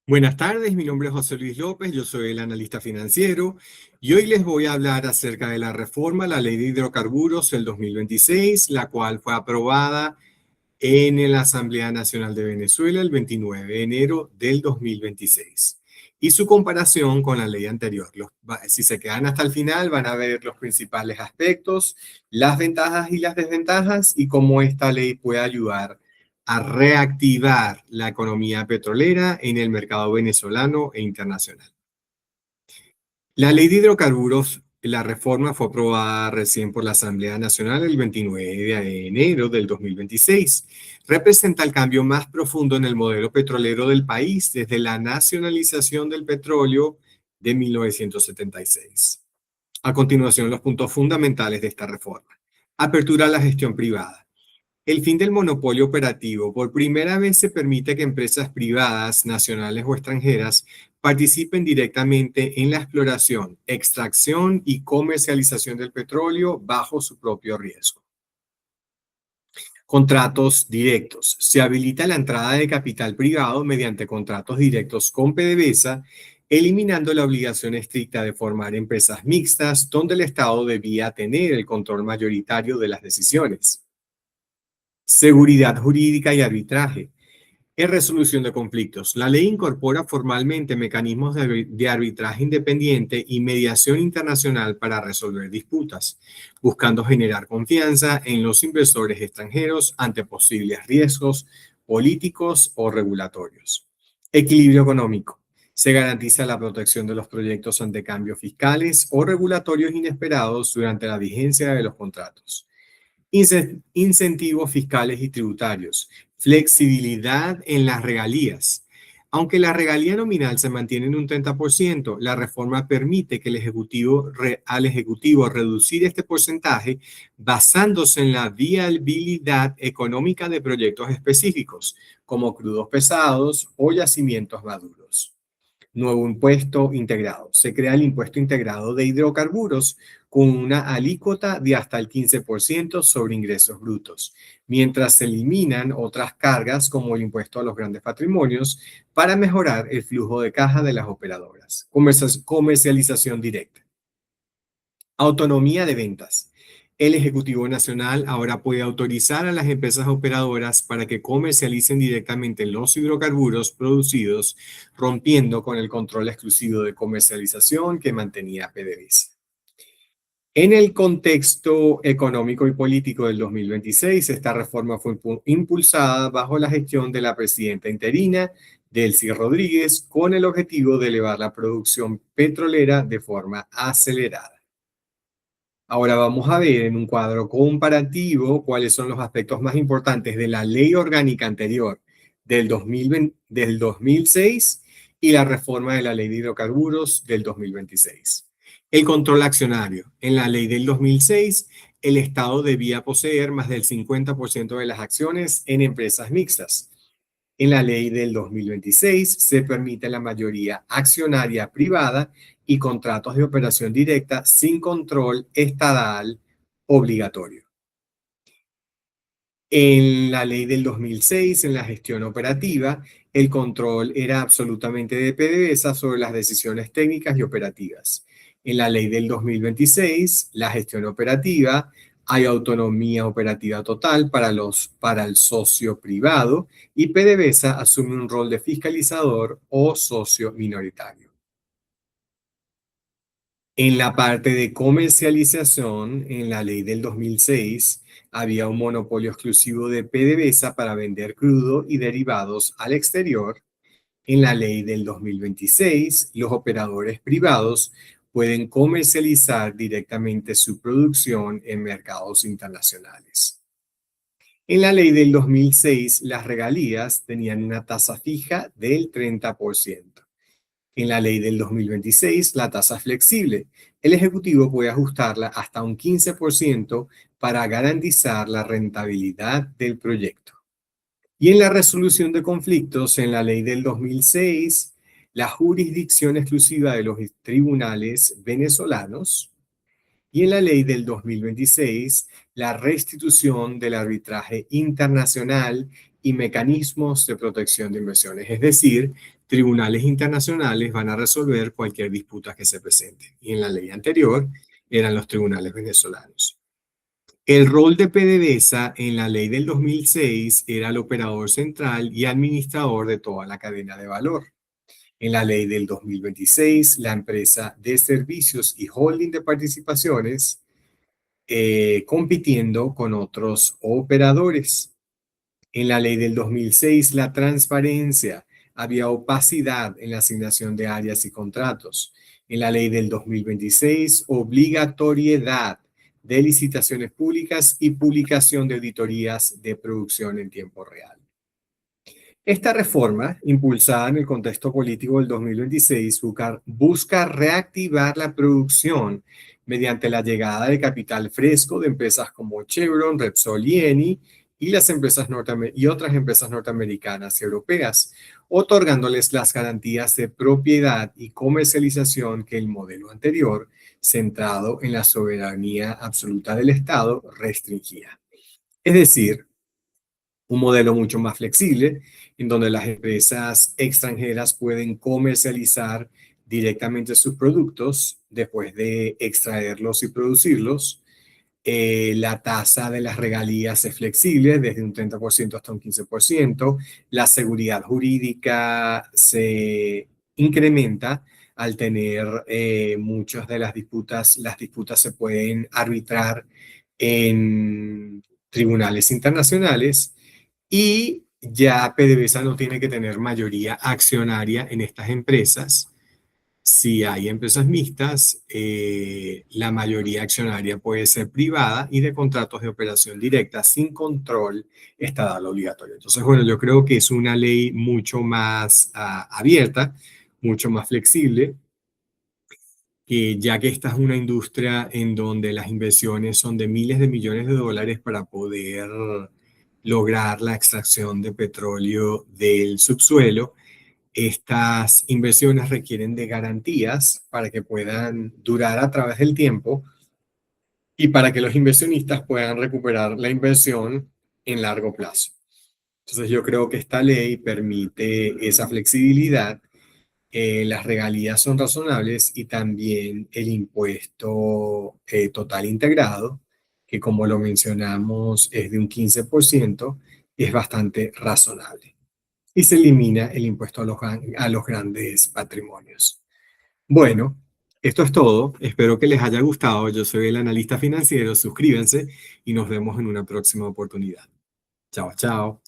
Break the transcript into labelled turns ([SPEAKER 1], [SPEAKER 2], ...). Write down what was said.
[SPEAKER 1] Buenas tardes, mi nombre es José Luis López, yo soy el analista financiero y hoy les voy a hablar acerca de la reforma a la Ley de Hidrocarburos del 2026, la cual fue aprobada en la Asamblea Nacional de Venezuela el 29 de enero del 2026 y su comparación con la ley anterior. Si se quedan hasta el final van a ver los principales aspectos, las ventajas y las desventajas y cómo esta ley puede ayudar a reactivar la economía petrolera en el mercado venezolano e internacional. La ley de hidrocarburos, la reforma fue aprobada recién por la Asamblea Nacional el 29 de enero del 2026. Representa el cambio más profundo en el modelo petrolero del país desde la nacionalización del petróleo de 1976. A continuación, los puntos fundamentales de esta reforma. Apertura a la gestión privada. El fin del monopolio operativo. Por primera vez se permite que empresas privadas, nacionales o extranjeras, participen directamente en la exploración, extracción y comercialización del petróleo bajo su propio riesgo. Contratos directos. Se habilita la entrada de capital privado mediante contratos directos con PDVSA, eliminando la obligación estricta de formar empresas mixtas donde el Estado debía tener el control mayoritario de las decisiones. Seguridad jurídica y arbitraje. En resolución de conflictos, la ley incorpora formalmente mecanismos de arbitraje independiente y mediación internacional para resolver disputas, buscando generar confianza en los inversores extranjeros ante posibles riesgos políticos o regulatorios. Equilibrio económico. Se garantiza la protección de los proyectos ante cambios fiscales o regulatorios inesperados durante la vigencia de los contratos. Incentivos fiscales y tributarios. Flexibilidad en las regalías. Aunque la regalía nominal se mantiene en un 30%, la reforma permite que al Ejecutivo reducir este porcentaje basándose en la viabilidad económica de proyectos específicos, como crudos pesados o yacimientos maduros. Nuevo impuesto integrado. Se crea el impuesto integrado de hidrocarburos con una alícuota de hasta el 15% sobre ingresos brutos, mientras se eliminan otras cargas como el impuesto a los grandes patrimonios para mejorar el flujo de caja de las operadoras. Comercialización directa. Autonomía de ventas. El Ejecutivo Nacional ahora puede autorizar a las empresas operadoras para que comercialicen directamente los hidrocarburos producidos, rompiendo con el control exclusivo de comercialización que mantenía PDVSA. En el contexto económico y político del 2026, esta reforma fue impulsada bajo la gestión de la presidenta interina, Delcy Rodríguez, con el objetivo de elevar la producción petrolera de forma acelerada. Ahora vamos a ver en un cuadro comparativo cuáles son los aspectos más importantes de la ley orgánica anterior del 2006 y la reforma de la ley de hidrocarburos del 2026. El control accionario. En la ley del 2006, el Estado debía poseer más del 50% de las acciones en empresas mixtas. En la ley del 2026 se permite la mayoría accionaria privada y contratos de operación directa sin control estatal obligatorio. En la ley del 2006, en la gestión operativa, el control era absolutamente de PDVSA sobre las decisiones técnicas y operativas. En la ley del 2026, la gestión operativa, hay autonomía operativa total para el socio privado y PDVSA asume un rol de fiscalizador o socio minoritario. En la parte de comercialización, en la ley del 2006, había un monopolio exclusivo de PDVSA para vender crudo y derivados al exterior. En la ley del 2026, los operadores privados pueden comercializar directamente su producción en mercados internacionales. En la ley del 2006, las regalías tenían una tasa fija del 30%. En la ley del 2026, la tasa es flexible. El Ejecutivo puede ajustarla hasta un 15% para garantizar la rentabilidad del proyecto. Y en la resolución de conflictos, en la ley del 2006, la jurisdicción exclusiva de los tribunales venezolanos. Y en la ley del 2026, la restitución del arbitraje internacional y mecanismos de protección de inversiones. Es decir, tribunales internacionales van a resolver cualquier disputa que se presente. Y en la ley anterior eran los tribunales venezolanos. El rol de PDVSA en la ley del 2006 era el operador central y administrador de toda la cadena de valor. En la ley del 2026, la empresa de servicios y holding de participaciones compitiendo con otros operadores. En la ley del 2006, la transparencia, había opacidad en la asignación de áreas y contratos. En la ley del 2026, obligatoriedad de licitaciones públicas y publicación de auditorías de producción en tiempo real. Esta reforma, impulsada en el contexto político del 2026, busca reactivar la producción mediante la llegada de capital fresco de empresas como Chevron, Repsol y Eni y otras empresas norteamericanas y europeas, otorgándoles las garantías de propiedad y comercialización que el modelo anterior, centrado en la soberanía absoluta del Estado, restringía. Es decir, un modelo mucho más flexible, en donde las empresas extranjeras pueden comercializar directamente sus productos después de extraerlos y producirlos. La tasa de las regalías es flexible, desde un 30% hasta un 15%. La seguridad jurídica se incrementa al tener muchas de las disputas se pueden arbitrar en tribunales internacionales y ya PDVSA no tiene que tener mayoría accionaria en estas empresas. Si hay empresas mixtas, la mayoría accionaria puede ser privada y de contratos de operación directa sin control estatal obligatorio. Entonces, bueno, yo creo que es una ley mucho más abierta, mucho más flexible, ya que esta es una industria en donde las inversiones son de miles de millones de dólares para poder lograr la extracción de petróleo del subsuelo. Estas inversiones requieren de garantías para que puedan durar a través del tiempo y para que los inversionistas puedan recuperar la inversión en largo plazo. Entonces yo creo que esta ley permite esa flexibilidad, las regalías son razonables y también el impuesto total integrado, que como lo mencionamos es de un 15%, es bastante razonable. Y se elimina el impuesto a los grandes patrimonios. Bueno, esto es todo. Espero que les haya gustado. Yo soy el analista financiero. Suscríbanse y nos vemos en una próxima oportunidad. Chao, chao.